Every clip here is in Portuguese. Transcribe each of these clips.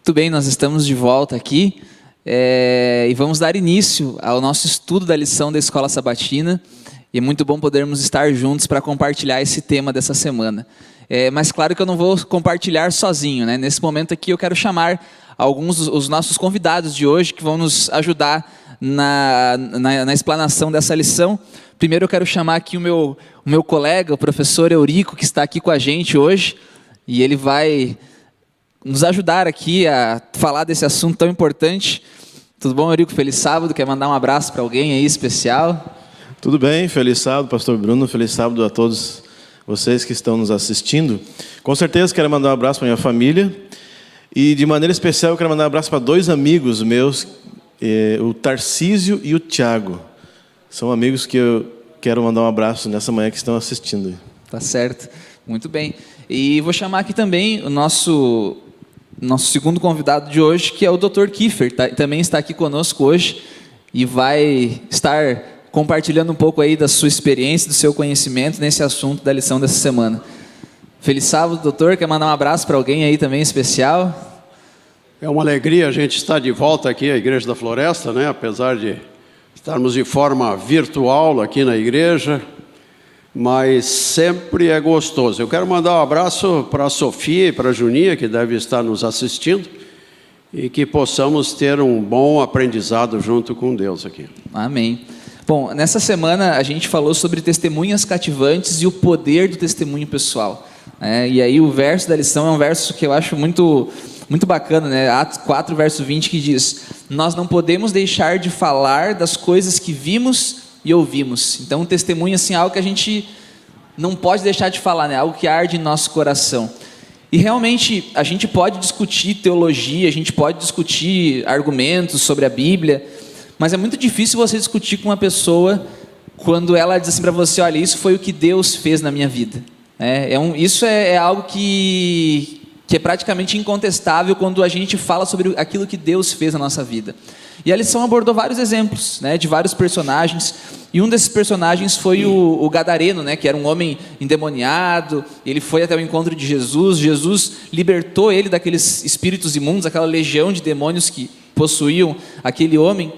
Muito bem, nós estamos de volta aqui e vamos dar início ao nosso estudo da lição da Escola Sabatina. E é muito bom podermos estar juntos para compartilhar esse tema dessa semana. Mas claro que eu não vou compartilhar sozinho, né? Nesse momento aqui eu quero chamar alguns dos nossos convidados de hoje que vão nos ajudar na explanação dessa lição. Primeiro eu quero chamar aqui o meu colega, o professor Eurico, que está aqui com a gente hoje. E ele vai nos ajudar aqui a falar desse assunto tão importante. Tudo bom, Eurico? Feliz sábado. Quer mandar um abraço para alguém aí especial? Tudo bem, feliz sábado, pastor Bruno. Feliz sábado a todos vocês que estão nos assistindo. Com certeza quero mandar um abraço para minha família. E de maneira especial eu quero mandar um abraço para dois amigos meus, o Tarcísio e o Tiago. São amigos que eu quero mandar um abraço nessa manhã que estão assistindo. Tá certo, muito bem. E vou chamar aqui também o nosso segundo convidado de hoje, que é o Dr. Kiefer, também está aqui conosco hoje e vai estar compartilhando um pouco aí da sua experiência, do seu conhecimento nesse assunto da lição dessa semana. Feliz sábado, doutor. Quer mandar um abraço para alguém aí também especial? É uma alegria a gente estar de volta aqui à Igreja da Floresta, né? Apesar de estarmos de forma virtual aqui na igreja, mas sempre é gostoso. Eu quero mandar um abraço para a Sofia e para a Juninha, que deve estar nos assistindo, e que possamos ter um bom aprendizado junto com Deus aqui. Amém. Bom, nessa semana a gente falou sobre testemunhas cativantes e o poder do testemunho pessoal. E aí o verso da lição é um verso que eu acho muito bacana, né? Atos 4, verso 20, que diz: nós não podemos deixar de falar das coisas que vimos e ouvimos. Então, um testemunho assim, é algo que a gente não pode deixar de falar, né? Algo que arde em nosso coração. E realmente a gente pode discutir teologia, a gente pode discutir argumentos sobre a Bíblia, mas é muito difícil você discutir com uma pessoa quando ela diz assim para você: olha, isso foi o que Deus fez na minha vida. Isso é algo que é praticamente incontestável quando a gente fala sobre aquilo que Deus fez na nossa vida. E a lição abordou vários exemplos, né, de vários personagens, e um desses personagens foi o Gadareno, né, que era um homem endemoniado. Ele foi até o encontro de Jesus. Jesus libertou ele daqueles espíritos imundos, aquela legião de demônios que possuíam aquele homem.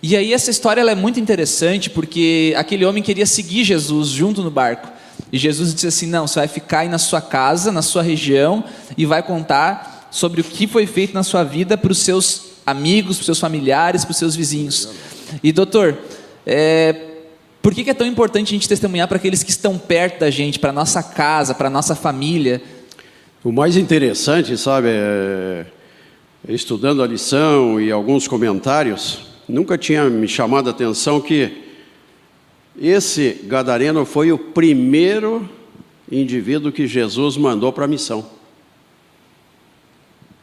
E aí essa história ela é muito interessante, porque aquele homem queria seguir Jesus junto no barco. E Jesus disse assim: não, você vai ficar aí na sua casa, na sua região, e vai contar sobre o que foi feito na sua vida para os seus amigos, para os seus familiares, para os seus vizinhos. E doutor, por que é tão importante a gente testemunhar para aqueles que estão perto da gente, para a nossa casa, para a nossa família? O mais interessante, sabe, estudando a lição e alguns comentários, nunca tinha me chamado a atenção que esse gadareno foi o primeiro indivíduo que Jesus mandou para a missão.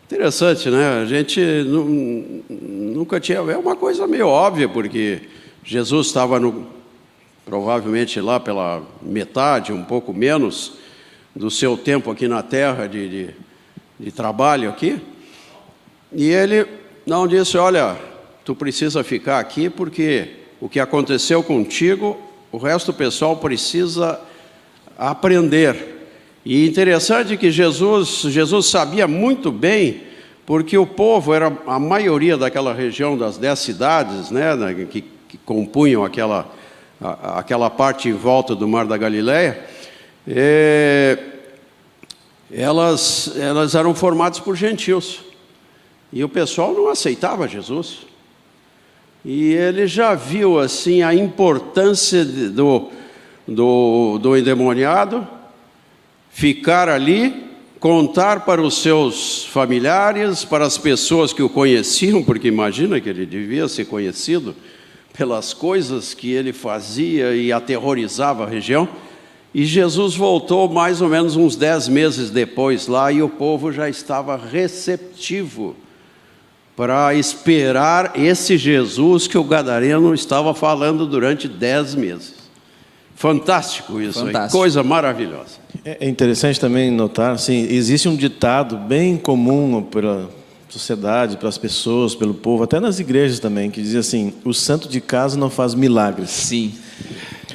Interessante, né? A gente nunca tinha... É uma coisa meio óbvia, porque Jesus estava provavelmente lá pela metade, um pouco menos, do seu tempo aqui na terra de trabalho aqui. E ele não disse: olha, tu precisa ficar aqui porque o que aconteceu contigo, o resto do pessoal precisa aprender. E interessante que Jesus sabia muito bem, porque o povo era a maioria daquela região das 10 cidades, né, que compunham aquela parte em volta do Mar da Galileia. Elas eram formadas por gentios. E o pessoal não aceitava Jesus. E ele já viu assim a importância do endemoniado ficar ali, contar para os seus familiares, para as pessoas que o conheciam, porque imagina que ele devia ser conhecido pelas coisas que ele fazia e aterrorizava a região. E Jesus voltou mais ou menos uns 10 meses depois lá, e o povo já estava receptivo para esperar esse Jesus que o gadareno estava falando durante 10 meses. Fantástico isso. Fantástico. Coisa maravilhosa. É interessante também notar, assim, existe um ditado bem comum pela sociedade, para as pessoas, pelo povo, até nas igrejas também, que diz assim: o santo de casa não faz milagres. Sim.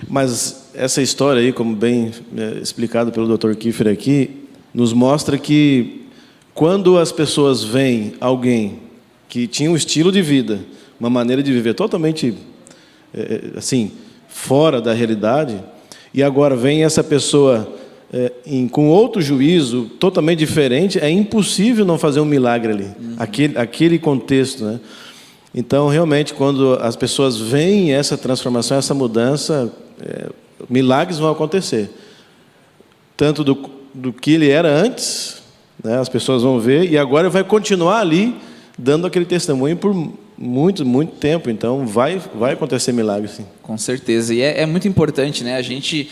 Mas essa história aí, como bem explicado pelo Dr. Kiefer aqui, nos mostra que Quando as pessoas veem alguém que tinha um estilo de vida, uma maneira de viver totalmente assim, fora da realidade, e agora vem essa pessoa com outro juízo totalmente diferente, é impossível não fazer um milagre ali, aquele contexto, né? Então, realmente, quando as pessoas veem essa transformação, essa mudança, milagres vão acontecer. Tanto do que ele era antes, né, as pessoas vão ver, e agora vai continuar ali, dando aquele testemunho por muito, muito tempo. Então, vai acontecer milagre, sim. Com certeza. E é muito importante, né? A gente...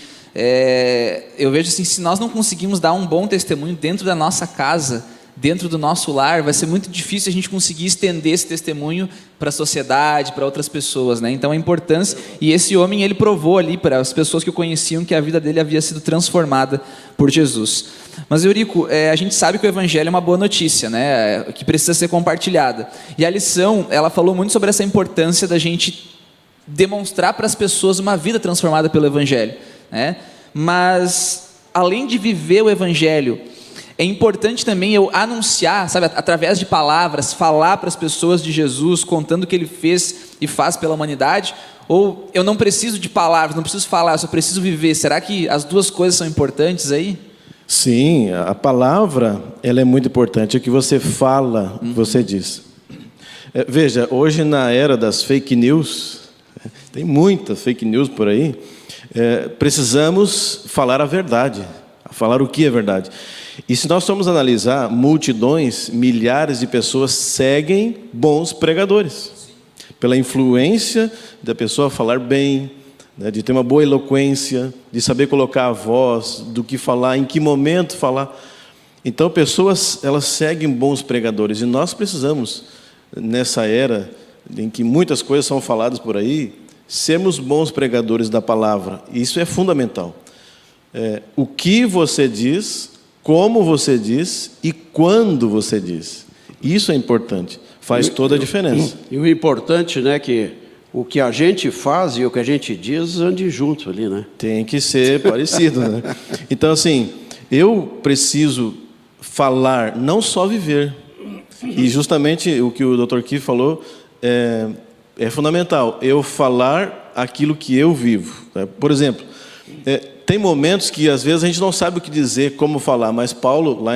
eu vejo assim, se nós não conseguimos dar um bom testemunho dentro da nossa casa, dentro do nosso lar, vai ser muito difícil a gente conseguir estender esse testemunho para a sociedade, para outras pessoas, né? Então a importância, e esse homem ele provou ali para as pessoas que o conheciam que a vida dele havia sido transformada por Jesus. Mas Eurico, a gente sabe que o evangelho é uma boa notícia, né? Que precisa ser compartilhada. E a lição, ela falou muito sobre essa importância da gente demonstrar para as pessoas uma vida transformada pelo evangelho, né? Mas além de viver o evangelho, é importante também eu anunciar, sabe, através de palavras, falar para as pessoas de Jesus, contando o que ele fez e faz pela humanidade, ou eu não preciso de palavras, não preciso falar, eu só preciso viver. Será que as duas coisas são importantes aí? Sim, a palavra, ela é muito importante, o que você fala, você diz. Veja, hoje na era das fake news, tem muitas fake news por aí, precisamos falar a verdade, falar o que é verdade. E se nós formos analisar, multidões, milhares de pessoas seguem bons pregadores. Pela influência da pessoa falar bem, né, de ter uma boa eloquência, de saber colocar a voz, do que falar, em que momento falar. Então, pessoas, elas seguem bons pregadores. E nós precisamos, nessa era em que muitas coisas são faladas por aí, sermos bons pregadores da palavra. Isso é fundamental. O que você diz, como você diz e quando você diz. Isso é importante, faz toda a diferença. E o importante, né, que o que a gente faz e o que a gente diz ande junto ali, né? Tem que ser parecido, né? Então, assim, eu preciso falar, não só viver. E justamente o que o Dr. Keith falou é fundamental. Eu falar aquilo que eu vivo. Por exemplo, tem momentos que às vezes a gente não sabe o que dizer, como falar, mas Paulo, lá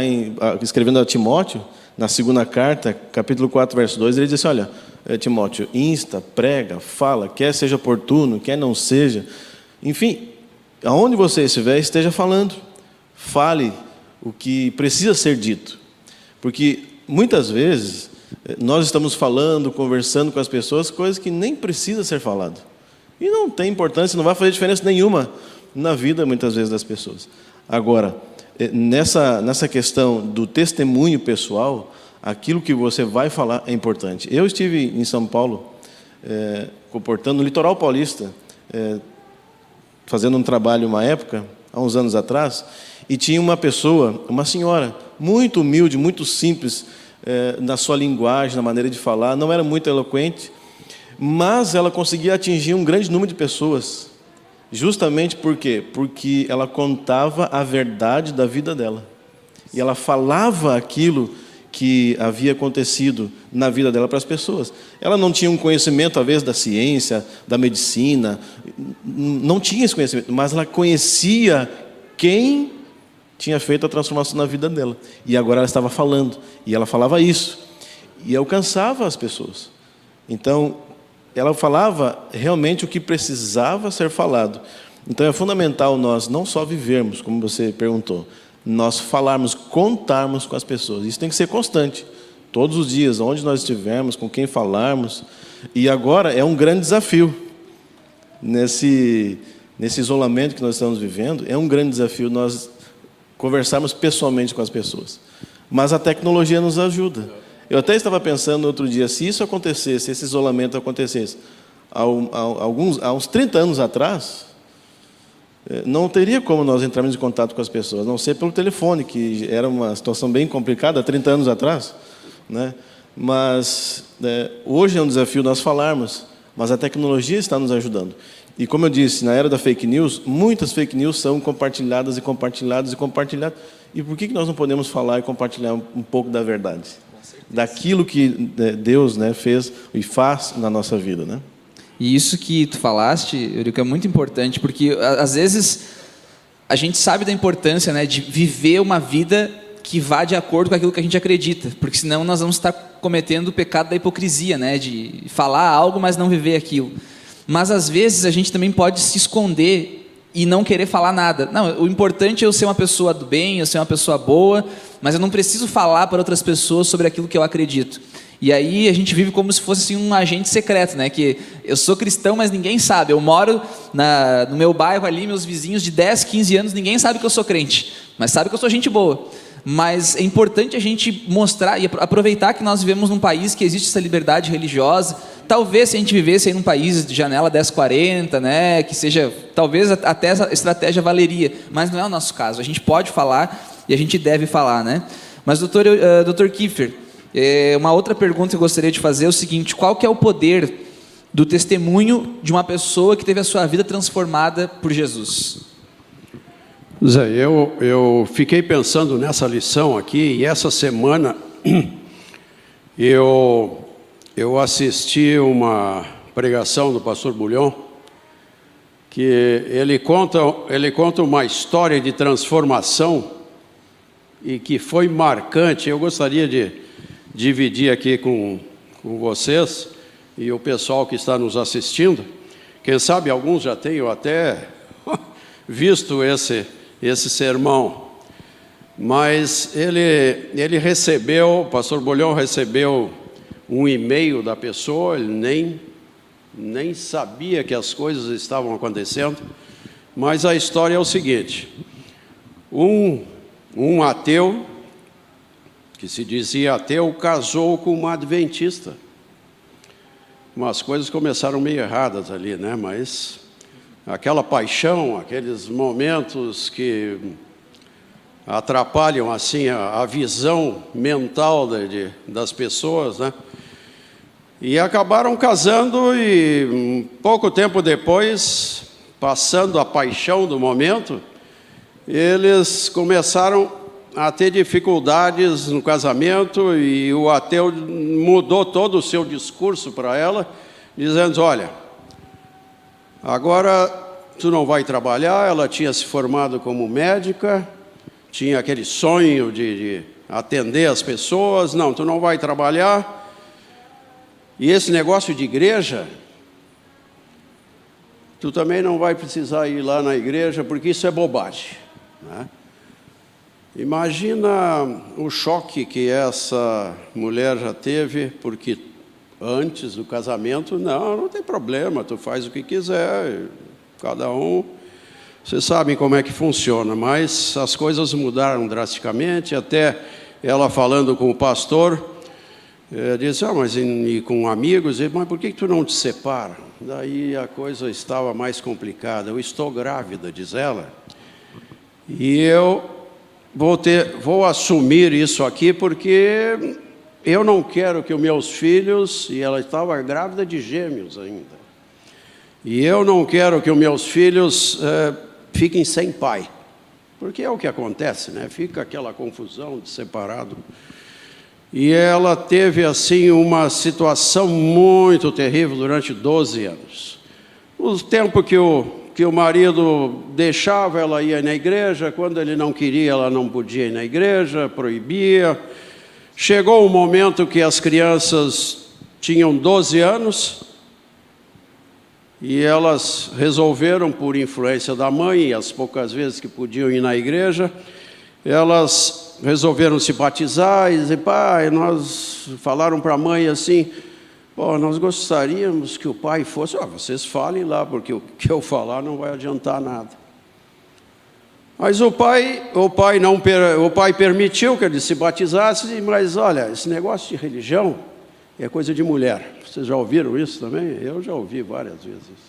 escrevendo a Timóteo, na segunda carta, capítulo 4, verso 2, ele diz assim, olha, Timóteo, insta, prega, fala, quer seja oportuno, quer não seja, enfim, aonde você estiver, esteja falando, fale o que precisa ser dito, porque muitas vezes nós estamos falando, conversando com as pessoas, coisas que nem precisa ser falado, e não tem importância, não vai fazer diferença nenhuma na vida, muitas vezes, das pessoas. Agora, nessa questão do testemunho pessoal, aquilo que você vai falar é importante. Eu estive em São Paulo, comportando no litoral paulista, fazendo um trabalho uma época, há uns anos atrás, e tinha uma pessoa, uma senhora, muito humilde, muito simples, na sua linguagem, na maneira de falar, não era muito eloquente, mas ela conseguia atingir um grande número de pessoas. Justamente por quê? Porque ela contava a verdade da vida dela. E ela falava aquilo que havia acontecido na vida dela para as pessoas. Ela não tinha um conhecimento, talvez, da ciência, da medicina, não tinha esse conhecimento, mas ela conhecia quem tinha feito a transformação na vida dela. E agora ela estava falando, e ela falava isso, e alcançava as pessoas. Então, ela falava realmente o que precisava ser falado. Então é fundamental nós não só vivermos, como você perguntou, nós falarmos, contarmos com as pessoas. Isso tem que ser constante, todos os dias, onde nós estivermos, com quem falarmos. E agora é um grande desafio, nesse isolamento que nós estamos vivendo, é um grande desafio nós conversarmos pessoalmente com as pessoas. Mas a tecnologia nos ajuda. Eu até estava pensando outro dia, se isso acontecesse, se esse isolamento acontecesse, há uns 30 anos atrás, não teria como nós entrarmos em contato com as pessoas, a não ser pelo telefone, que era uma situação bem complicada há 30 anos atrás, né? Mas hoje é um desafio nós falarmos, mas a tecnologia está nos ajudando. E como eu disse, na era da fake news, muitas fake news são compartilhadas e compartilhadas e compartilhadas. E por que nós não podemos falar e compartilhar um pouco da verdade? Daquilo que Deus, né, fez e faz na nossa vida, né? E isso que tu falaste, Eurico, é muito importante, porque às vezes a gente sabe da importância, né, de viver uma vida que vá de acordo com aquilo que a gente acredita, porque senão nós vamos estar cometendo o pecado da hipocrisia, né, de falar algo, mas não viver aquilo. Mas às vezes a gente também pode se esconder e não querer falar nada. Não, o importante é eu ser uma pessoa do bem, eu ser uma pessoa boa, mas eu não preciso falar para outras pessoas sobre aquilo que eu acredito. E aí a gente vive como se fosse assim, um agente secreto, né? Que eu sou cristão, mas ninguém sabe. Eu moro no meu bairro ali, meus vizinhos de 10, 15 anos, ninguém sabe que eu sou crente, mas sabe que eu sou gente boa. Mas é importante a gente mostrar e aproveitar que nós vivemos num país que existe essa liberdade religiosa. Talvez se a gente vivesse aí num país de janela 1040, né, que seja, talvez até essa estratégia valeria, mas não é o nosso caso. A gente pode falar e a gente deve falar, né? Mas Dr. Kiefer, uma outra pergunta que eu gostaria de fazer é o seguinte: qual que é o poder do testemunho de uma pessoa que teve a sua vida transformada por Jesus? Zé, eu fiquei pensando nessa lição aqui, e essa semana eu assisti uma pregação do pastor Bulhon, que ele conta uma história de transformação e que foi marcante. Eu gostaria de dividir aqui com vocês e o pessoal que está nos assistindo. Quem sabe alguns já tenham até visto esse sermão, mas ele recebeu, o pastor Bulhon recebeu um e-mail da pessoa, ele nem sabia que as coisas estavam acontecendo, mas a história é o seguinte: um ateu, que se dizia ateu, casou com uma adventista. Umas coisas começaram meio erradas ali, né? Mas aquela paixão, aqueles momentos que atrapalham assim a visão mental das pessoas, né? E acabaram casando, e pouco tempo depois, passando a paixão do momento, eles começaram a ter dificuldades no casamento, e o ateu mudou todo o seu discurso para ela, dizendo: olha, agora tu não vai trabalhar. Ela tinha se formado como médica, tinha aquele sonho de atender as pessoas. Não, tu não vai trabalhar. E esse negócio de igreja, tu também não vai precisar ir lá na igreja, porque isso é bobagem, né? Imagina o choque que essa mulher já teve, porque antes do casamento, não tem problema, tu faz o que quiser, cada um, vocês sabem como é que funciona, mas as coisas mudaram drasticamente. Até ela falando com o pastor, disse: mas e com amigos, mas por que tu não te separa? Daí a coisa estava mais complicada. Eu estou grávida, diz ela, e eu vou assumir isso aqui, porque eu não quero que os meus filhos, e ela estava grávida de gêmeos ainda, e eu não quero que os meus filhos fiquem sem pai, porque é o que acontece, né? Fica aquela confusão de separado. E ela teve assim uma situação muito terrível durante 12 anos. No tempo que o marido deixava, ela ia na igreja. Quando ele não queria, ela não podia ir na igreja, proibia. Chegou um momento que as crianças tinham 12 anos e elas resolveram, por influência da mãe, e as poucas vezes que podiam ir na igreja, elas resolveram se batizar e dizer: pai, nós falaram para a mãe assim: nós gostaríamos que o pai fosse. Vocês falem lá, porque o que eu falar não vai adiantar nada. Mas o pai permitiu que ele se batizasse, mas olha, esse negócio de religião é coisa de mulher. Vocês já ouviram isso também? Eu já ouvi várias vezes.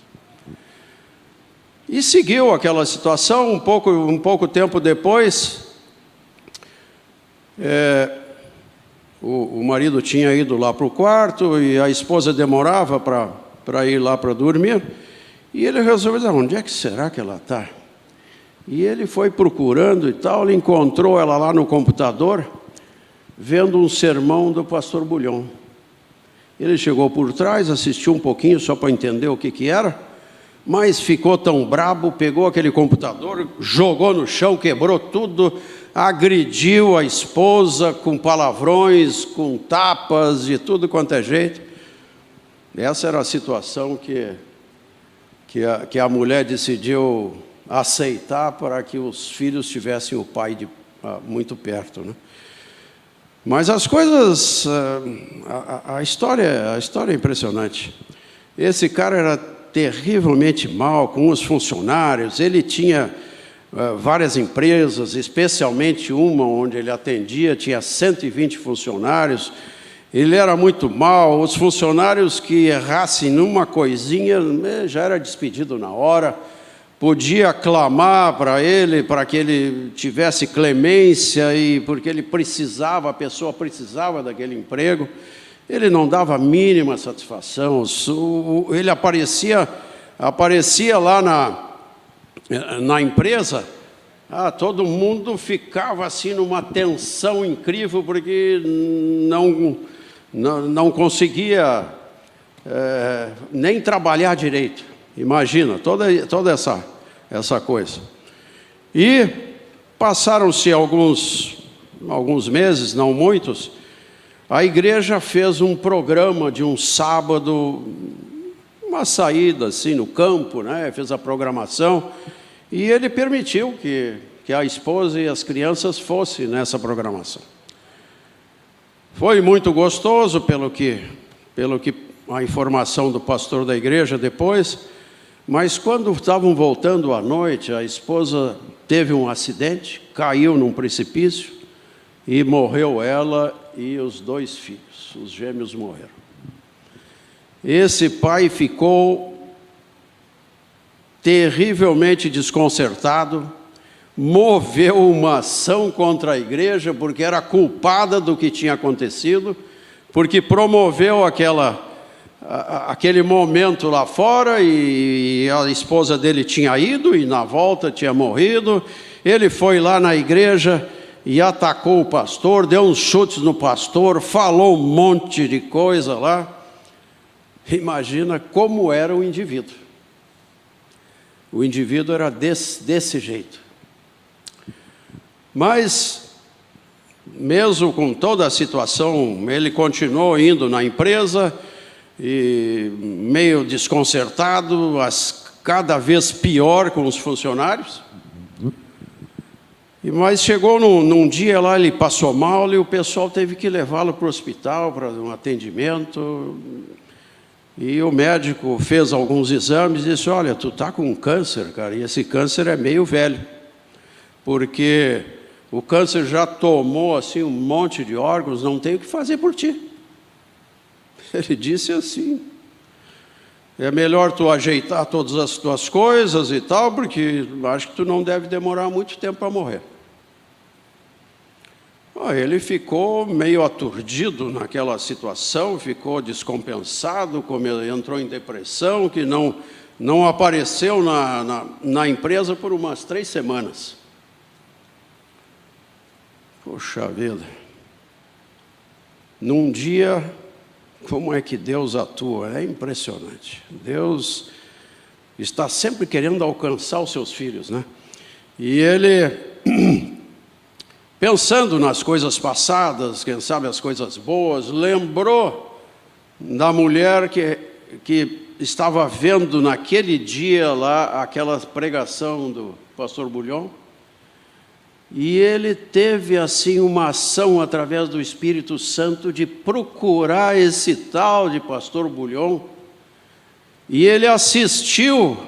E seguiu aquela situação. Um pouco tempo depois, o marido tinha ido lá para o quarto e a esposa demorava para ir lá para dormir. E ele resolveu dizer, onde é que será que ela está? E ele foi procurando e tal, ele encontrou ela lá no computador, vendo um sermão do pastor Bulhon. Ele chegou por trás, assistiu um pouquinho só para entender o que era, mas ficou tão brabo, pegou aquele computador, jogou no chão, quebrou tudo, agrediu a esposa com palavrões, com tapas, de tudo quanto é jeito. Essa era a situação que a mulher decidiu aceitar para que os filhos tivessem o pai muito perto, né? Mas as coisas, a história é impressionante. Esse cara era terrivelmente mal com os funcionários, ele tinha várias empresas, especialmente uma onde ele atendia, tinha 120 funcionários, ele era muito mal, os funcionários que errassem numa coisinha, já era despedido na hora, podia clamar para ele, para que ele tivesse clemência, e porque ele precisava, a pessoa precisava daquele emprego, ele não dava a mínima satisfação, ele aparecia lá na empresa, todo mundo ficava assim numa tensão incrível, porque não conseguia nem trabalhar direito. Imagina, toda essa coisa. E passaram-se alguns meses, não muitos, a igreja fez um programa de um sábado, uma saída assim no campo, né? Fez a programação, e ele permitiu que a esposa e as crianças fossem nessa programação. Foi muito gostoso, pelo que a informação do pastor da igreja depois, mas quando estavam voltando à noite, a esposa teve um acidente, caiu num precipício e morreu ela e os 2 filhos, os gêmeos morreram. Esse pai ficou terrivelmente desconcertado, moveu uma ação contra a igreja, porque era culpada do que tinha acontecido, porque promoveu aquele momento lá fora, e a esposa dele tinha ido, e na volta tinha morrido. Ele foi lá na igreja e atacou o pastor, deu uns chutes no pastor, falou um monte de coisa lá. Imagina como era o indivíduo. O indivíduo era desse jeito. Mas, mesmo com toda a situação, ele continuou indo na empresa, e meio desconcertado, cada vez pior com os funcionários. Mas chegou num dia lá, ele passou mal, e o pessoal teve que levá-lo para o hospital, para um atendimento. E o médico fez alguns exames e disse, olha, tu está com câncer, cara, e esse câncer é meio velho, porque o câncer já tomou assim um monte de órgãos, não tem o que fazer por ti. Ele disse assim, é melhor tu ajeitar todas as tuas coisas e tal, porque acho que tu não deve demorar muito tempo para morrer. Ele ficou meio aturdido naquela situação, ficou descompensado, entrou em depressão, que não apareceu na empresa por umas 3 semanas. Poxa vida. Num dia, como é que Deus atua? É impressionante. Deus está sempre querendo alcançar os seus filhos, né? E ele, pensando nas coisas passadas, quem sabe as coisas boas, lembrou da mulher que estava vendo naquele dia lá aquela pregação do pastor Bulhon. E ele teve assim uma ação através do Espírito Santo de procurar esse tal de pastor Bulhon, e ele assistiu.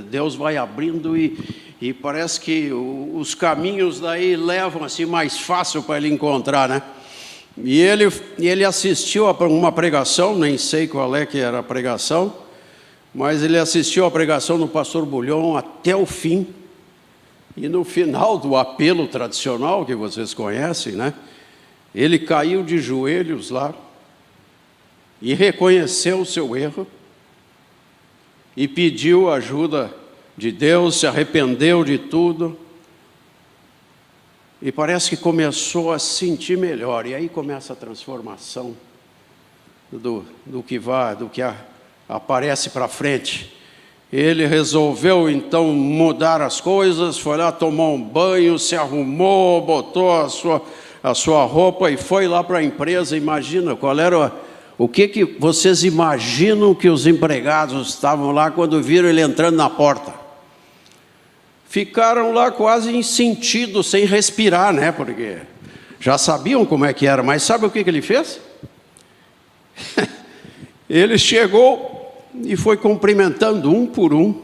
Deus vai abrindo e parece que os caminhos daí levam assim mais fácil para ele encontrar, né? E ele assistiu a uma pregação, nem sei qual é que era a pregação, mas ele assistiu a pregação do pastor Bulhon até o fim. E no final do apelo tradicional, que vocês conhecem, né? Ele caiu de joelhos lá e reconheceu o seu erro e pediu ajuda de Deus, se arrependeu de tudo. E parece que começou a se sentir melhor. E aí começa a transformação do que aparece para frente. Ele resolveu então mudar as coisas, foi lá tomar um banho, se arrumou, botou a sua roupa e foi lá para a empresa. Imagina o que vocês imaginam que os empregados estavam lá quando viram ele entrando na porta? Ficaram lá quase em sentido, sem respirar, né? Porque já sabiam como é que era, mas sabe o que ele fez? Ele chegou e foi cumprimentando um por um,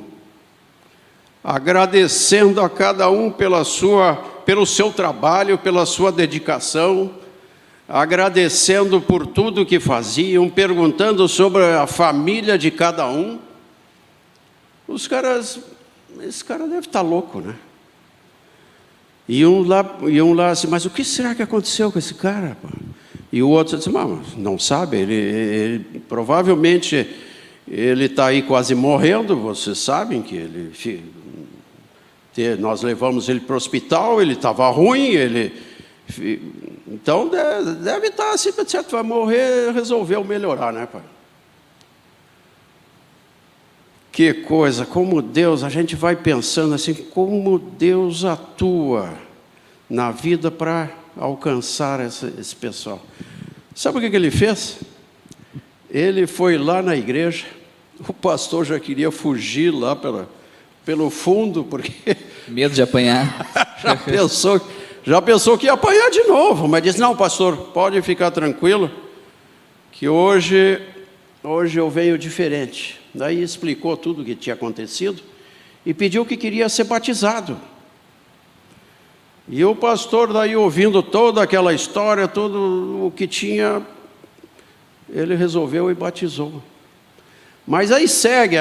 agradecendo a cada um pelo seu trabalho, pela sua dedicação, agradecendo por tudo que faziam, perguntando sobre a família de cada um. Esse cara deve estar louco, né? Iam lá assim, mas o que será que aconteceu com esse cara? E o outro disse, mas não sabe, ele provavelmente ele está aí quase morrendo, vocês sabem que nós levamos ele para o hospital, ele estava ruim, então deve estar assim, certo, vai morrer, resolveu melhorar, né, pai? Que coisa, como Deus, a gente vai pensando assim, como Deus atua na vida para alcançar esse pessoal. Sabe o que ele fez? Ele foi lá na igreja, o pastor já queria fugir lá pelo fundo, porque... Medo de apanhar. já pensou que ia apanhar de novo, mas disse, não, pastor, pode ficar tranquilo, que hoje eu venho diferente. Daí explicou tudo o que tinha acontecido e pediu que queria ser batizado. E o pastor, daí ouvindo toda aquela história, tudo o que tinha, ele resolveu e batizou. Mas aí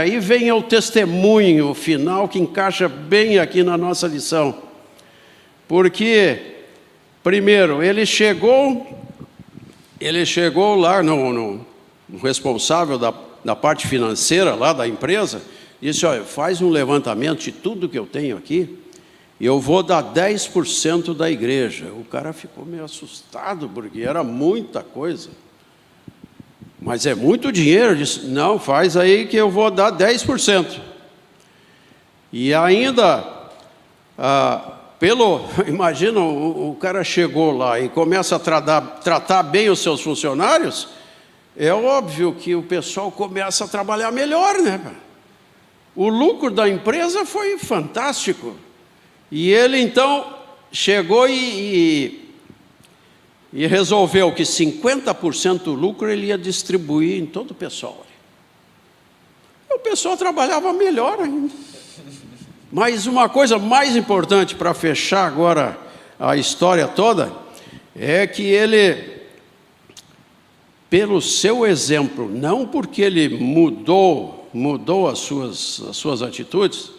aí vem o testemunho final que encaixa bem aqui na nossa lição. Porque, primeiro, ele chegou lá no responsável da parte financeira lá da empresa, disse, olha, faz um levantamento de tudo que eu tenho aqui, e eu vou dar 10% da igreja. O cara ficou meio assustado, porque era muita coisa. Mas é muito dinheiro. Disse, não, faz aí que eu vou dar 10%. E ainda, imagina, o cara chegou lá e começa a tratar bem os seus funcionários, é óbvio que o pessoal começa a trabalhar melhor, né? O lucro da empresa foi fantástico. E ele, então, chegou e resolveu que 50% do lucro ele ia distribuir em todo o pessoal. E o pessoal trabalhava melhor ainda. Mas uma coisa mais importante para fechar agora a história toda, é que ele, pelo seu exemplo, não porque ele mudou as suas atitudes,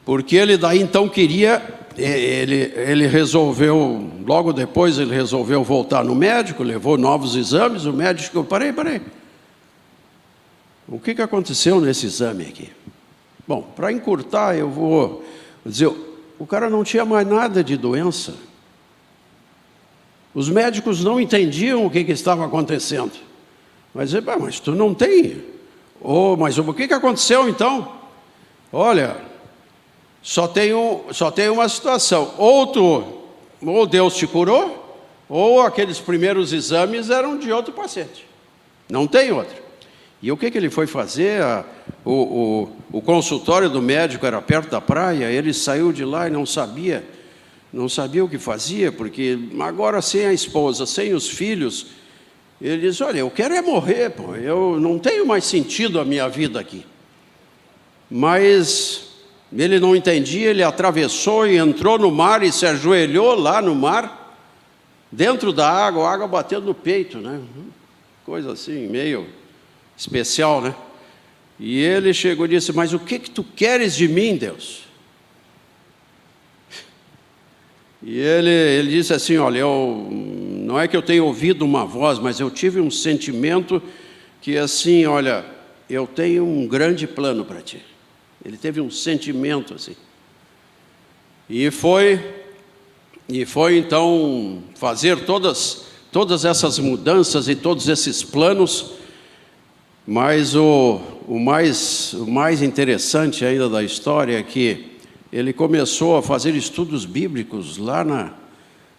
porque ele daí então ele resolveu, logo depois ele resolveu voltar no médico, levou novos exames, o médico disse, peraí, o que aconteceu nesse exame aqui? Bom, para encurtar, eu vou dizer, o cara não tinha mais nada de doença. Os médicos não entendiam o que estava acontecendo. Mas tu não tem. Mas o que aconteceu então? Olha, só tem uma situação. Ou Deus te curou, ou aqueles primeiros exames eram de outro paciente. Não tem outro. E o que ele foi fazer? O consultório do médico era perto da praia, ele saiu de lá e não sabia o que fazia, porque agora sem a esposa, sem os filhos, ele diz, olha, eu quero morrer, eu não tenho mais sentido a minha vida aqui. Mas ele não entendia, ele atravessou e entrou no mar e se ajoelhou lá no mar, dentro da água, a água batendo no peito, né? Coisa assim, meio especial, né? E ele chegou e disse, mas o que tu queres de mim, Deus? E ele disse assim, olha, não é que eu tenha ouvido uma voz, mas eu tive um sentimento que assim, olha, eu tenho um grande plano para ti. Ele teve um sentimento assim. E foi então fazer todas essas mudanças e todos esses planos, mas o mais interessante ainda da história é que ele começou a fazer estudos bíblicos lá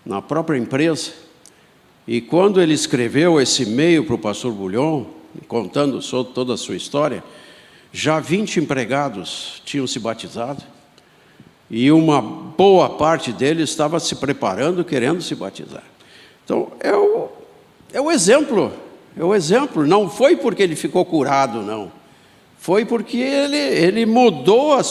na própria empresa. E quando ele escreveu esse e-mail para o pastor Bulhon, contando sobre toda a sua história, já 20 empregados tinham se batizado, e uma boa parte deles estava se preparando, querendo se batizar. Então, é o exemplo, não foi porque ele ficou curado, não. Foi porque ele mudou a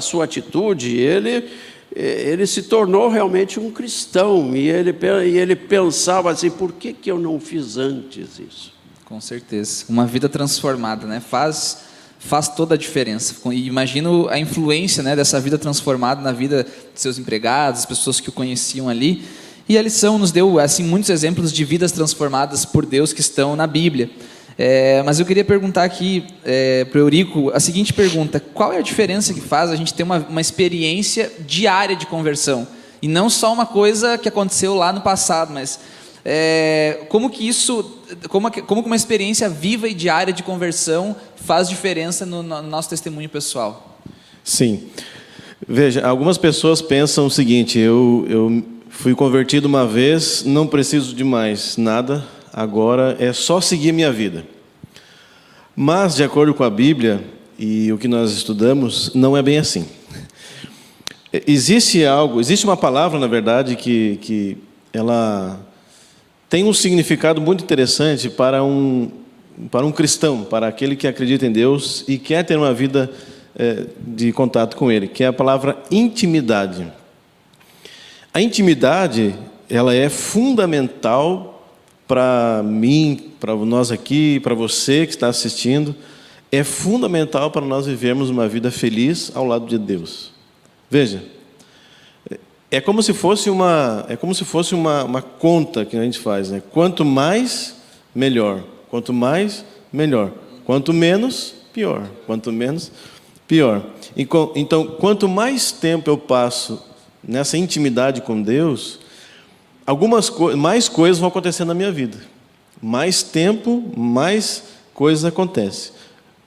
sua atitude, ele se tornou realmente um cristão, e ele pensava assim, por que eu não fiz antes isso? Com certeza. Uma vida transformada, né? Faz toda a diferença. E imagino a influência, né, dessa vida transformada na vida de seus empregados, as pessoas que o conheciam ali. E a lição nos deu assim, muitos exemplos de vidas transformadas por Deus que estão na Bíblia. Mas eu queria perguntar aqui para o Eurico a seguinte pergunta: qual é a diferença que faz a gente ter uma experiência diária de conversão? E não só uma coisa que aconteceu lá no passado, mas como que uma experiência viva e diária de conversão faz diferença no nosso testemunho pessoal? Sim. Veja, algumas pessoas pensam o seguinte: eu fui convertido uma vez, não preciso de mais nada, agora é só seguir minha vida. Mas, de acordo com a Bíblia e o que nós estudamos, não é bem assim. Existe uma palavra, na verdade, que ela tem um significado muito interessante para um cristão, para aquele que acredita em Deus e quer ter uma vida de contato com Ele, que é a palavra intimidade. A intimidade, ela é fundamental para mim, para nós aqui, para você que está assistindo, é fundamental para nós vivermos uma vida feliz ao lado de Deus. Veja, é como se fosse uma conta que a gente faz, né? Quanto mais, melhor. Quanto mais, melhor. Quanto menos, pior. Quanto menos, pior. Então, quanto mais tempo eu passo nessa intimidade com Deus, mais coisas vão acontecer na minha vida. Mais tempo, mais coisas acontecem.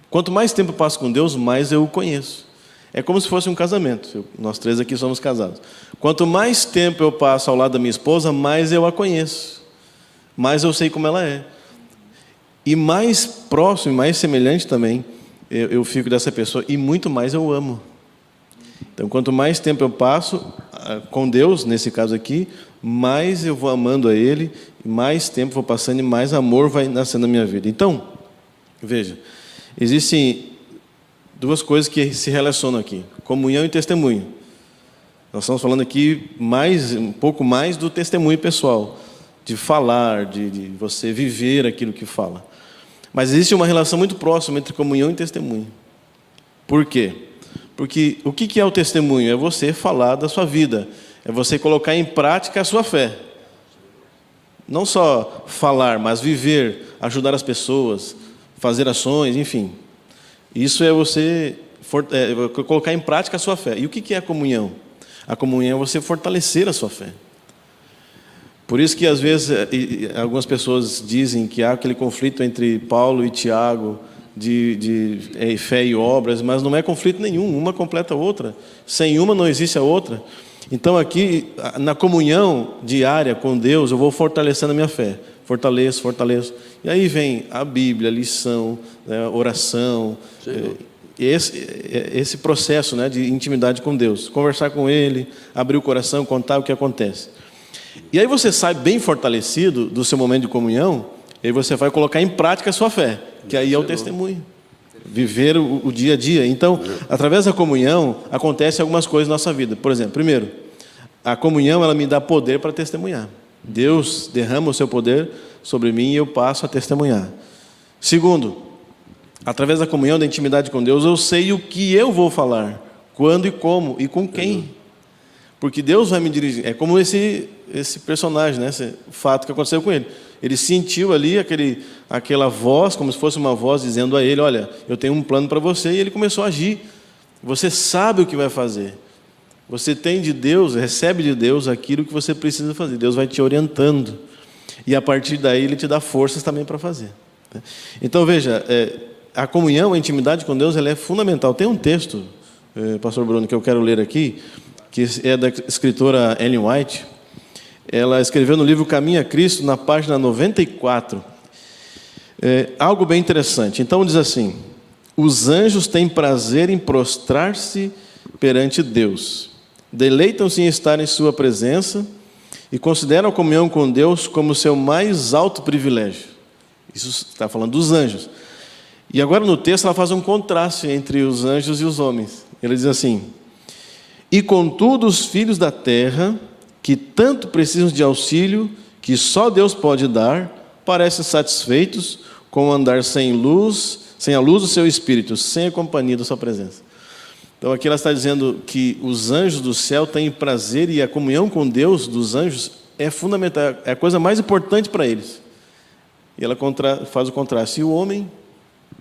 Quanto mais tempo eu passo com Deus, mais eu o conheço. É como se fosse um casamento. Nós três aqui somos casados. Quanto mais tempo eu passo ao lado da minha esposa, mais eu a conheço. Mais eu sei como ela é. E mais próximo, e mais semelhante também, eu fico dessa pessoa. E muito mais eu amo. Então, quanto mais tempo eu passo com Deus, nesse caso aqui, mais eu vou amando a Ele, mais tempo vou passando e mais amor vai nascendo na minha vida. Então, veja, existem duas coisas que se relacionam aqui: comunhão e testemunho. Nós estamos falando aqui um pouco mais do testemunho pessoal, de falar, de você viver aquilo que fala. Mas existe uma relação muito próxima entre comunhão e testemunho. Por quê? Porque o que é o testemunho? É você falar da sua vida, é você colocar em prática a sua fé. Não só falar, mas viver, ajudar as pessoas, fazer ações, enfim. Isso é você colocar em prática a sua fé. E o que é a comunhão? A comunhão é você fortalecer a sua fé. Por isso que às vezes algumas pessoas dizem que há aquele conflito entre Paulo e Tiago, de fé e obras, mas não é conflito nenhum, uma completa a outra. Sem uma não existe a outra. Então aqui, na comunhão diária com Deus, eu vou fortalecendo a minha fé. Fortaleço. E aí vem a Bíblia, a lição, a oração, esse processo, né, de intimidade com Deus. Conversar com Ele, abrir o coração, contar o que acontece. E aí você sai bem fortalecido do seu momento de comunhão, e aí você vai colocar em prática a sua fé, que aí é o testemunho. Viver o dia a dia. Então, através da comunhão, acontecem algumas coisas na nossa vida. Por exemplo, primeiro, a comunhão, ela me dá poder para testemunhar. Deus derrama o seu poder sobre mim e eu passo a testemunhar. Segundo, através da comunhão, da intimidade com Deus, eu sei o que eu vou falar, quando e como e com quem. Porque Deus vai me dirigir. É como esse personagem, né? Esse fato que aconteceu com ele. Ele sentiu ali aquela voz, como se fosse uma voz dizendo a ele: olha, eu tenho um plano para você, e ele começou a agir. Você sabe o que vai fazer. Você tem de Deus, recebe de Deus aquilo que você precisa fazer. Deus vai te orientando. E a partir daí Ele te dá forças também para fazer. Então veja, a comunhão, a intimidade com Deus, ela é fundamental. Tem um texto, pastor Bruno, que eu quero ler aqui, que é da escritora Ellen White. Ela escreveu no livro Caminho a Cristo, na página 94. Algo bem interessante. Então diz assim: os anjos têm prazer em prostrar-se perante Deus, deleitam-se em estar em sua presença e consideram a comunhão com Deus como seu mais alto privilégio. Isso está falando dos anjos. E agora no texto ela faz um contraste entre os anjos e os homens. Ele diz assim: e contudo os filhos da terra, que tanto precisam de auxílio que só Deus pode dar, parecem satisfeitos com andar sem a luz do seu Espírito, sem a companhia da sua presença. Então aqui ela está dizendo que os anjos do céu têm prazer, e a comunhão com Deus dos anjos é fundamental, é a coisa mais importante para eles. E ela faz o contraste. E o homem,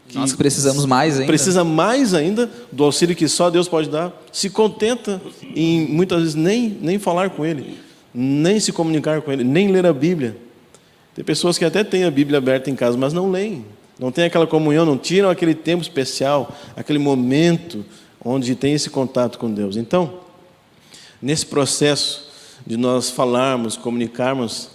que nós precisamos mais ainda. Precisa mais ainda do auxílio que só Deus pode dar, se contenta em muitas vezes nem falar com Ele, nem se comunicar com Ele, nem ler a Bíblia. Tem pessoas que até têm a Bíblia aberta em casa, mas não leem. Não tem aquela comunhão, não tiram aquele tempo especial, aquele momento onde tem esse contato com Deus. Então, nesse processo de nós falarmos, comunicarmos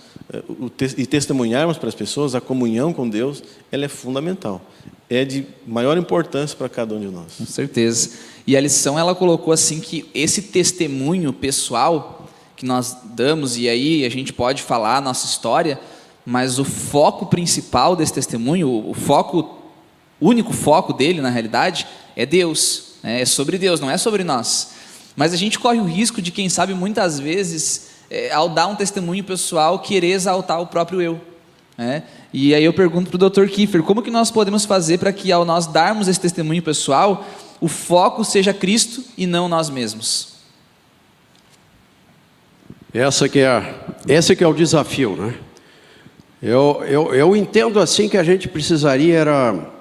e testemunharmos para as pessoas, a comunhão com Deus, ela é fundamental. É de maior importância para cada um de nós. Com certeza. E a lição, ela colocou assim que esse testemunho pessoal que nós damos, e aí a gente pode falar a nossa história, mas o foco principal desse testemunho, o único foco dele, na realidade, é Deus. É sobre Deus, não é sobre nós. Mas a gente corre o risco de, quem sabe, muitas vezes, ao dar um testemunho pessoal, querer exaltar o próprio eu. E aí eu pergunto para o Dr. Kiefer, como que nós podemos fazer para que, ao nós darmos esse testemunho pessoal, o foco seja Cristo e não nós mesmos? Esse que é o desafio, né? Eu entendo assim que a gente precisaria era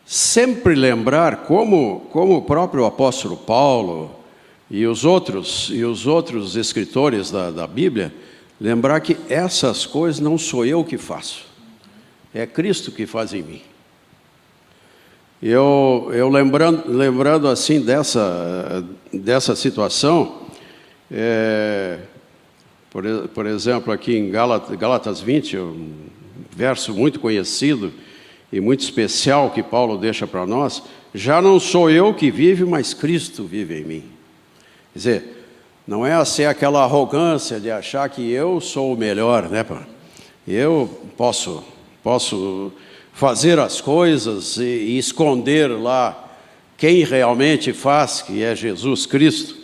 sempre lembrar, como o próprio apóstolo Paulo e os outros escritores da Bíblia, lembrar que essas coisas não sou eu que faço, é Cristo que faz em mim. Eu lembrando assim dessa situação, por exemplo, aqui em Gálatas 20, um verso muito conhecido e muito especial que Paulo deixa para nós: já não sou eu que vive, mas Cristo vive em mim. Quer dizer, não é assim aquela arrogância de achar que eu sou o melhor, né? Eu posso fazer as coisas e esconder lá quem realmente faz, que é Jesus Cristo.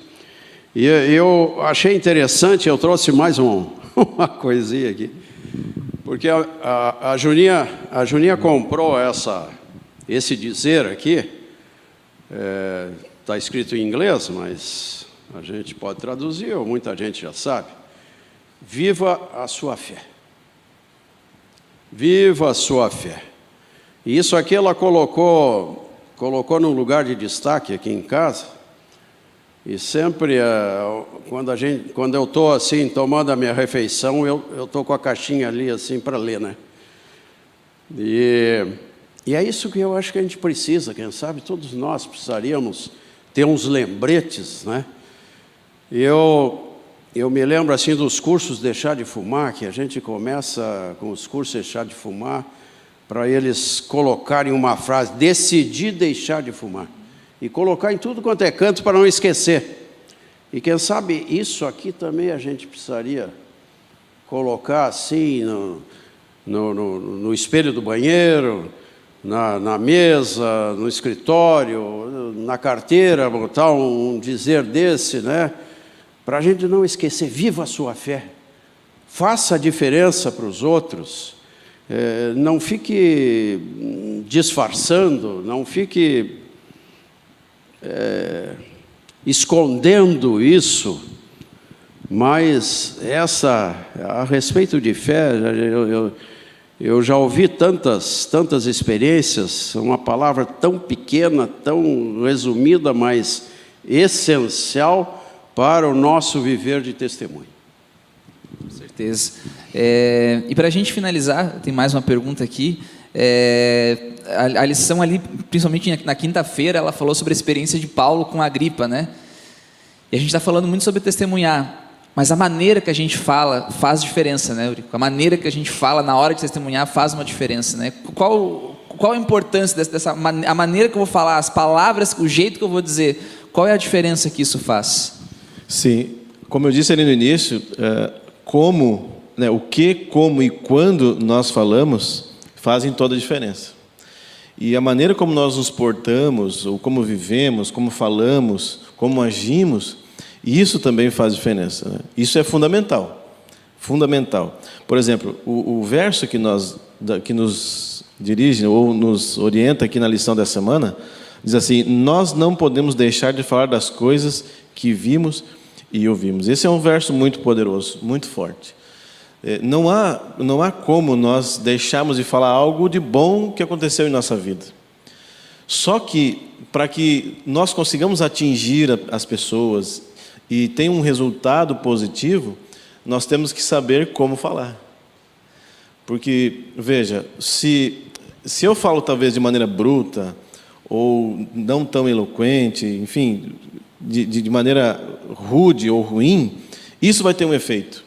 E eu achei interessante, eu trouxe mais uma coisinha aqui, porque a Juninha comprou esse dizer aqui, está escrito em inglês, mas a gente pode traduzir, ou muita gente já sabe. Viva a sua fé. Viva a sua fé. E isso aqui ela colocou num lugar de destaque aqui em casa. E sempre, quando eu estou assim, tomando a minha refeição, eu estou com a caixinha ali assim para ler, né? E é isso que eu acho que a gente precisa, quem sabe todos nós precisaríamos ter uns lembretes, né? Eu me lembro assim dos cursos Deixar de Fumar, que a gente começa com os cursos Deixar de Fumar, para eles colocarem uma frase: decidi deixar de fumar. E colocar em tudo quanto é canto para não esquecer. E quem sabe isso aqui também a gente precisaria colocar assim no espelho do banheiro, na mesa, no escritório, na carteira, botar um dizer desse, né? Para a gente não esquecer. Viva a sua fé. Faça a diferença para os outros. Não fique disfarçando, não fique escondendo isso, Mas a respeito de fé, eu já ouvi tantas experiências, uma palavra tão pequena, tão resumida, mas essencial para o nosso viver de testemunho. Com certeza. E para a gente finalizar, tem mais uma pergunta aqui. A lição ali, principalmente na quinta-feira, ela falou sobre a experiência de Paulo com Agripa, né? E a gente está falando muito sobre testemunhar, mas a maneira que a gente fala faz diferença, né, Eurico? A maneira que a gente fala na hora de testemunhar faz uma diferença, né? Qual a importância a maneira que eu vou falar, as palavras, o jeito que eu vou dizer, qual é a diferença que isso faz? Sim, como eu disse ali no início, o que, como e quando nós falamos fazem toda a diferença. E a maneira como nós nos portamos, ou como vivemos, como falamos, como agimos, isso também faz diferença, né? Isso é fundamental. Fundamental. Por exemplo, o verso que nos dirige ou nos orienta aqui na lição dessa semana, diz assim: nós não podemos deixar de falar das coisas que vimos e ouvimos. Esse é um verso muito poderoso, muito forte. Não há como nós deixarmos de falar algo de bom que aconteceu em nossa vida. Só que, para que nós consigamos atingir as pessoas e tenha um resultado positivo, nós temos que saber como falar. Porque, veja, se eu falo talvez de maneira bruta, ou não tão eloquente, enfim, de maneira rude ou ruim, isso vai ter um efeito.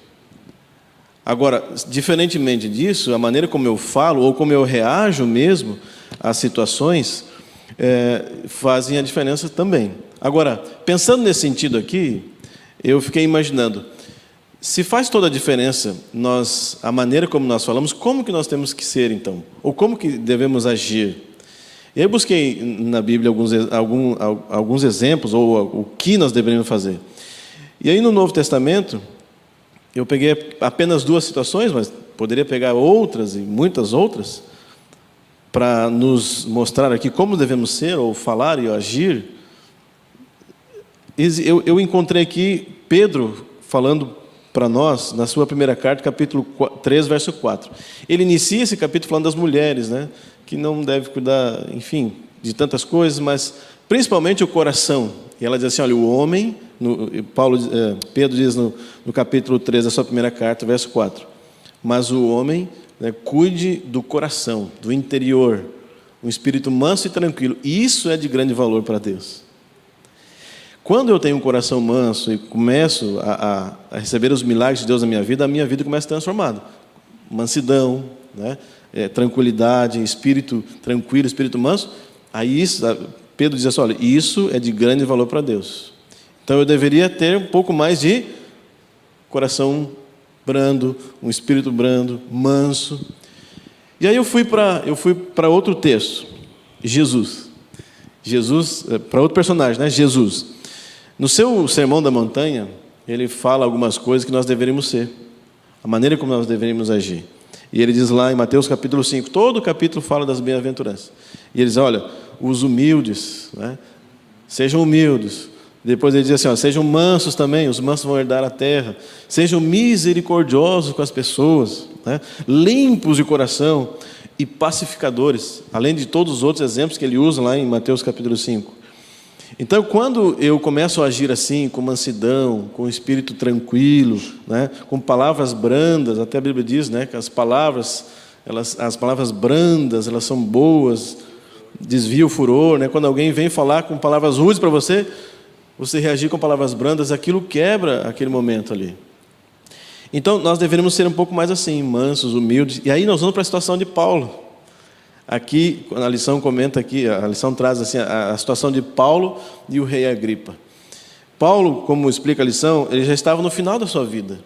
Agora, diferentemente disso, a maneira como eu falo, ou como eu reajo mesmo às situações, fazem a diferença também. Agora, pensando nesse sentido aqui, eu fiquei imaginando, se faz toda a diferença a maneira como nós falamos, como que nós temos que ser então? Ou como que devemos agir? Eu busquei na Bíblia alguns exemplos, ou o que nós deveríamos fazer. E aí no Novo Testamento, eu peguei apenas 2 situações, mas poderia pegar outras e muitas outras, para nos mostrar aqui como devemos ser, ou falar e agir. Eu encontrei aqui Pedro falando para nós, na sua primeira carta, capítulo 3, verso 4. Ele inicia esse capítulo falando das mulheres, né, que não deve cuidar, enfim, de tantas coisas, mas principalmente o coração. E ela diz assim, olha, o homem, Pedro diz no capítulo 3 da sua primeira carta, verso 4, mas o homem, né, cuide do coração, do interior, um espírito manso e tranquilo. E isso é de grande valor para Deus. Quando eu tenho um coração manso e começo a receber os milagres de Deus na minha vida, a minha vida começa a ser transformada. Mansidão, né? Tranquilidade, espírito tranquilo, espírito manso. Aí Pedro diz assim, olha, isso é de grande valor para Deus. Então eu deveria ter um pouco mais de coração brando, um espírito brando, manso. E aí eu fui para outro texto, Jesus, para outro personagem, né? Jesus. No seu Sermão da Montanha, ele fala algumas coisas que nós deveríamos ser, a maneira como nós deveríamos agir. E ele diz lá em Mateus capítulo 5, todo o capítulo fala das bem-aventuranças. E ele diz, olha, os humildes, né? Sejam humildes. Depois ele diz assim, sejam mansos também, os mansos vão herdar a terra. Sejam misericordiosos com as pessoas, né? Limpos de coração e pacificadores, além de todos os outros exemplos que ele usa lá em Mateus capítulo 5. Então, quando eu começo a agir assim, com mansidão, com espírito tranquilo, né, com palavras brandas, até a Bíblia diz, né, que as palavras brandas, elas são boas, desvia o furor, né? Quando alguém vem falar com palavras rudes para você reagir com palavras brandas, aquilo quebra aquele momento ali. Então, nós deveríamos ser um pouco mais assim, mansos, humildes. E aí nós vamos para a situação de Paulo. Aqui, a lição comenta aqui, a lição traz assim, a situação de Paulo e o rei Agripa. Paulo, como explica a lição, ele já estava no final da sua vida.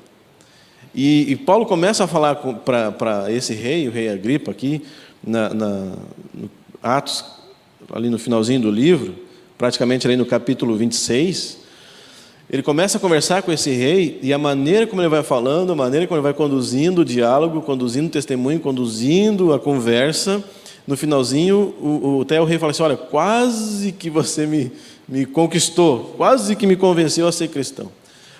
E Paulo começa a falar para esse rei, o rei Agripa, aqui, no Atos, ali no finalzinho do livro, praticamente ali no capítulo 26, ele começa a conversar com esse rei, e a maneira como ele vai falando, a maneira como ele vai conduzindo o diálogo, conduzindo o testemunho, conduzindo a conversa, no finalzinho, até o rei fala assim, olha, quase que você me conquistou, quase que me convenceu a ser cristão.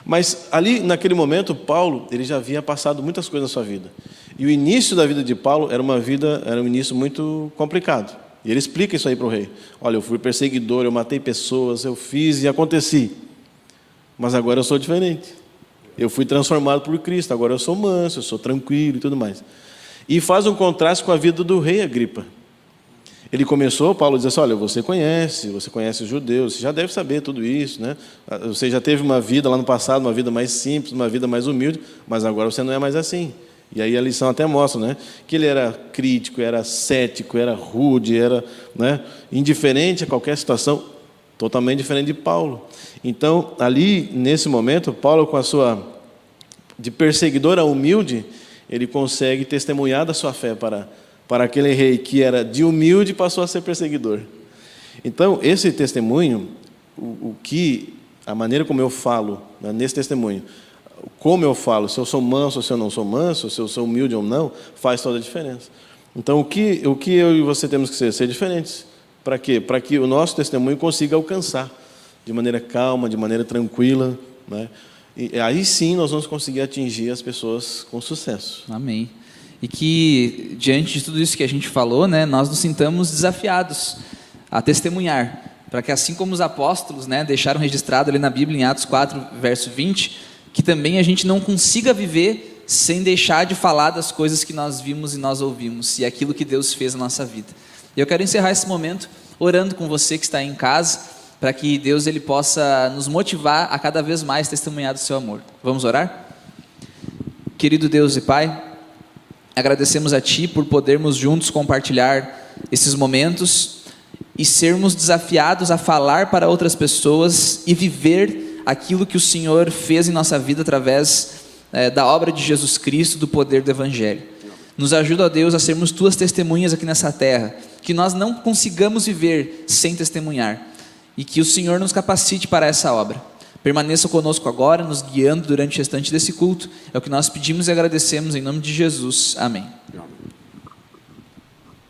Mas ali, naquele momento, Paulo, ele já havia passado muitas coisas na sua vida. E o início da vida de Paulo era um início muito complicado. E ele explica isso aí para o rei. Olha, eu fui perseguidor, eu matei pessoas, eu fiz e aconteci. Mas agora eu sou diferente. Eu fui transformado por Cristo, agora eu sou manso, eu sou tranquilo e tudo mais. E faz um contraste com a vida do rei Agripa. Ele começou, Paulo diz assim, olha, você conhece os judeus, você já deve saber tudo isso, né? Você já teve uma vida lá no passado, uma vida mais simples, uma vida mais humilde, mas agora você não é mais assim. E aí a lição até mostra, né, que ele era crítico, era cético, era rude, era, né, indiferente a qualquer situação, totalmente diferente de Paulo. Então, ali, nesse momento, Paulo, com a sua, de perseguidor a humilde, ele consegue testemunhar da sua fé para aquele rei que era de humilde passou a ser perseguidor. Então, esse testemunho, a maneira como eu falo, né, nesse testemunho, como eu falo, se eu sou manso ou se eu não sou manso, se eu sou humilde ou não, faz toda a diferença. Então, o que eu e você temos que ser diferentes. Para quê? Para que o nosso testemunho consiga alcançar de maneira calma, de maneira tranquila, né? E aí sim nós vamos conseguir atingir as pessoas com sucesso. Amém. E que, diante de tudo isso que a gente falou, né, nós nos sintamos desafiados a testemunhar, para que assim como os apóstolos, né, deixaram registrado ali na Bíblia, em Atos 4, verso 20, que também a gente não consiga viver sem deixar de falar das coisas que nós vimos e nós ouvimos, e aquilo que Deus fez na nossa vida. E eu quero encerrar esse momento orando com você que está aí em casa, para que Deus ele possa nos motivar a cada vez mais testemunhar do seu amor. Vamos orar? Querido Deus e Pai, agradecemos a Ti por podermos juntos compartilhar esses momentos e sermos desafiados a falar para outras pessoas e viver aquilo que o Senhor fez em nossa vida através da obra de Jesus Cristo, do poder do Evangelho. Nos ajuda, ó Deus, a sermos Tuas testemunhas aqui nessa terra, que nós não consigamos viver sem testemunhar, e que o Senhor nos capacite para essa obra. Permaneça conosco agora, nos guiando durante o restante desse culto. É o que nós pedimos e agradecemos em nome de Jesus. Amém. Amém.